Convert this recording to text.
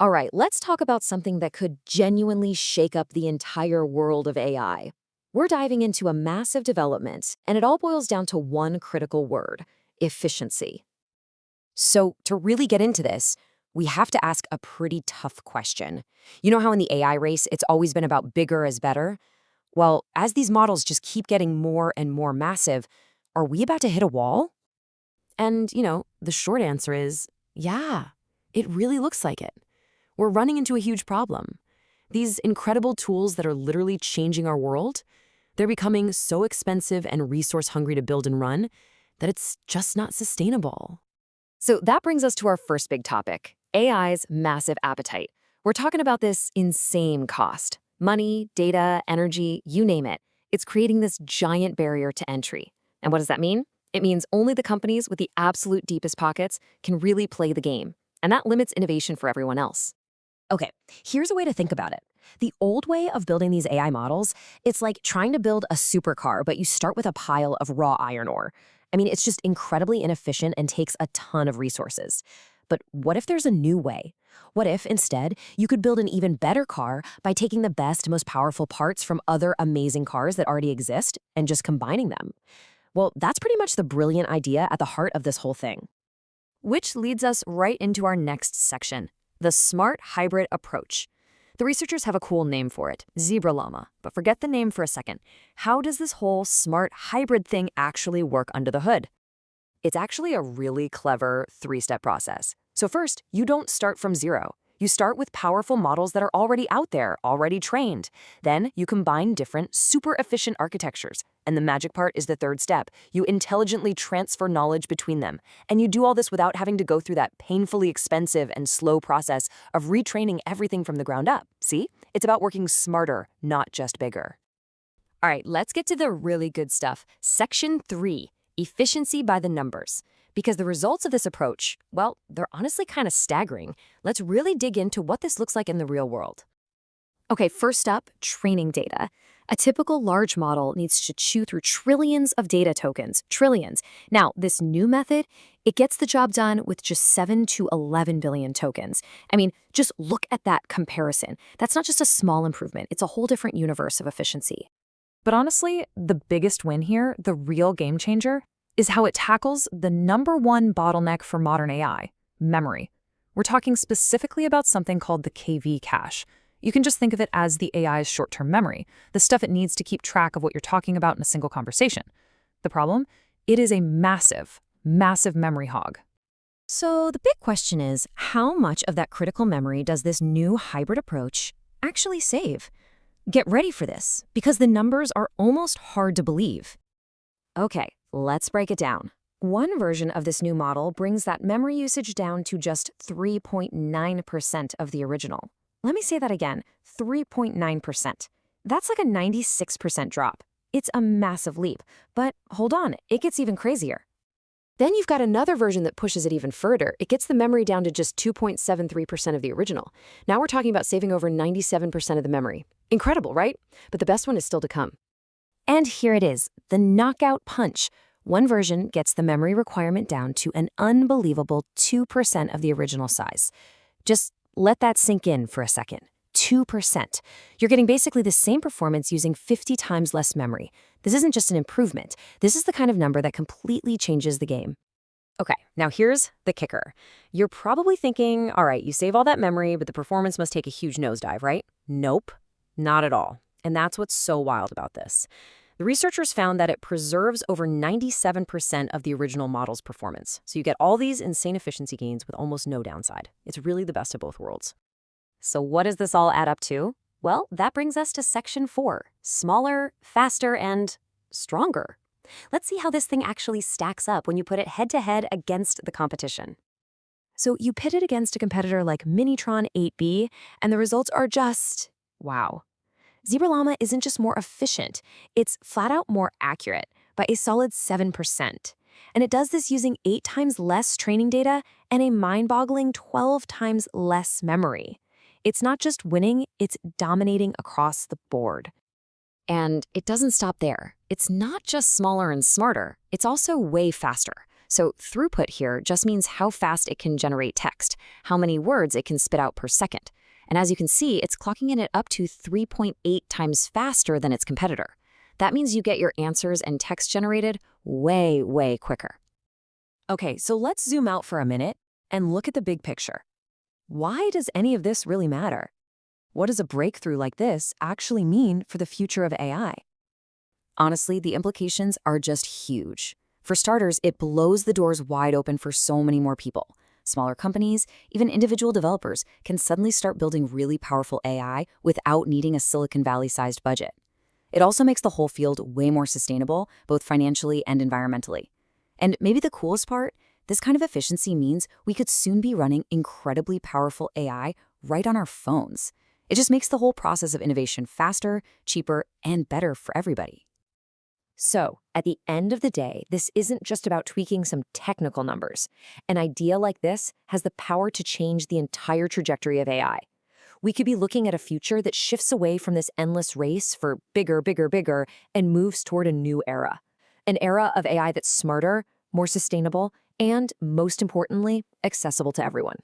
All right, let's talk about something that could genuinely shake up the entire world of AI. We're diving into a massive development, and it all boils down to one critical word: efficiency. So, to really get into this, we have to ask a pretty tough question. You know how in the AI race, it's always been about bigger is better? Well, as these models just keep getting more and more massive, are we about to hit a wall? And, the short answer is yeah, it really looks like it. We're running into a huge problem. These incredible tools that are literally changing our world, they're becoming so expensive and resource hungry to build and run that it's just not sustainable. So that brings us to our first big topic: AI's massive appetite. We're talking about this insane cost. Money, data, energy, you name it. It's creating this giant barrier to entry. And what does that mean? It means only the companies with the absolute deepest pockets can really play the game. And that limits innovation for everyone else. Okay, here's a way to think about it. The old way of building these AI models, it's like trying to build a supercar, but you start with a pile of raw iron ore. I mean, it's just incredibly inefficient and takes a ton of resources. But what if there's a new way? What if, instead, you could build an even better car by taking the best, most powerful parts from other amazing cars that already exist and just combining them? Well, that's pretty much the brilliant idea at the heart of this whole thing. Which leads us right into our next section: the smart hybrid approach. The researchers have a cool name for it: Zebra Llama. But forget the name for a second. How does this whole smart hybrid thing actually work under the hood? It's actually a really clever three-step process. So first, you don't start from zero. You start with powerful models that are already out there, already trained. Then you combine different, super efficient architectures. And the magic part is the third step. You intelligently transfer knowledge between them. And you do all this without having to go through that painfully expensive and slow process of retraining everything from the ground up. See? It's about working smarter, not just bigger. All right, let's get to the really good stuff. Section 3, efficiency by the numbers. Because the results of this approach, well, they're honestly kind of staggering. Let's really dig into what this looks like in the real world. Okay, first up, training data. A typical large model needs to chew through trillions of data tokens, trillions. Now, this new method, it gets the job done with just 7 to 11 billion tokens. I mean, just look at that comparison. That's not just a small improvement, it's a whole different universe of efficiency. But honestly, the biggest win here, the real game changer, is how it tackles the #1 bottleneck for modern AI: memory. We're talking specifically about something called the KV cache. You can just think of it as the AI's short-term memory, the stuff it needs to keep track of what you're talking about in a single conversation. The problem? It is a massive, massive memory hog. So the big question is, how much of that critical memory does this new hybrid approach actually save? Get ready for this, because the numbers are almost hard to believe. Okay, let's break it down. One version of this new model brings that memory usage down to just 3.9% of the original. Let me say that again, 3.9%. That's like a 96% drop. It's a massive leap. But hold on, it gets even crazier. Then you've got another version that pushes it even further. It gets the memory down to just 2.73% of the original. Now we're talking about saving over 97% of the memory. Incredible, right? But the best one is still to come. And here it is, the knockout punch. One version gets the memory requirement down to an unbelievable 2% of the original size. Just let that sink in for a second. 2%. You're getting basically the same performance using 50 times less memory. This isn't just an improvement. This is the kind of number that completely changes the game. Okay, now here's the kicker. You're probably thinking, all right, you save all that memory, but the performance must take a huge nosedive, right? Nope, not at all. And that's what's so wild about this. The researchers found that it preserves over 97% of the original model's performance. So you get all these insane efficiency gains with almost no downside. It's really the best of both worlds. So what does this all add up to? Well, that brings us to section 4, smaller, faster, and stronger. Let's see how this thing actually stacks up when you put it head-to-head against the competition. So you pit it against a competitor like Minitron 8B, and the results are just wow. Zebra Llama isn't just more efficient, it's flat out more accurate by a solid 7%. And it does this using 8 times less training data and a mind-boggling 12 times less memory. It's not just winning, it's dominating across the board. And it doesn't stop there. It's not just smaller and smarter, it's also way faster. So throughput here just means how fast it can generate text, how many words it can spit out per second. And as you can see, it's clocking in at up to 3.8 times faster than its competitor. That means you get your answers and text generated way, way quicker. Okay, so let's zoom out for a minute and look at the big picture. Why does any of this really matter? What does a breakthrough like this actually mean for the future of AI? Honestly, the implications are just huge. For starters, it blows the doors wide open for so many more people. Smaller companies, even individual developers, can suddenly start building really powerful AI without needing a Silicon Valley-sized budget. It also makes the whole field way more sustainable, both financially and environmentally. And maybe the coolest part, this kind of efficiency means we could soon be running incredibly powerful AI right on our phones. It just makes the whole process of innovation faster, cheaper, and better for everybody. So, at the end of the day, this isn't just about tweaking some technical numbers. An idea like this has the power to change the entire trajectory of AI. We could be looking at a future that shifts away from this endless race for bigger, bigger, bigger, and moves toward a new era. An era of AI that's smarter, more sustainable, and, most importantly, accessible to everyone.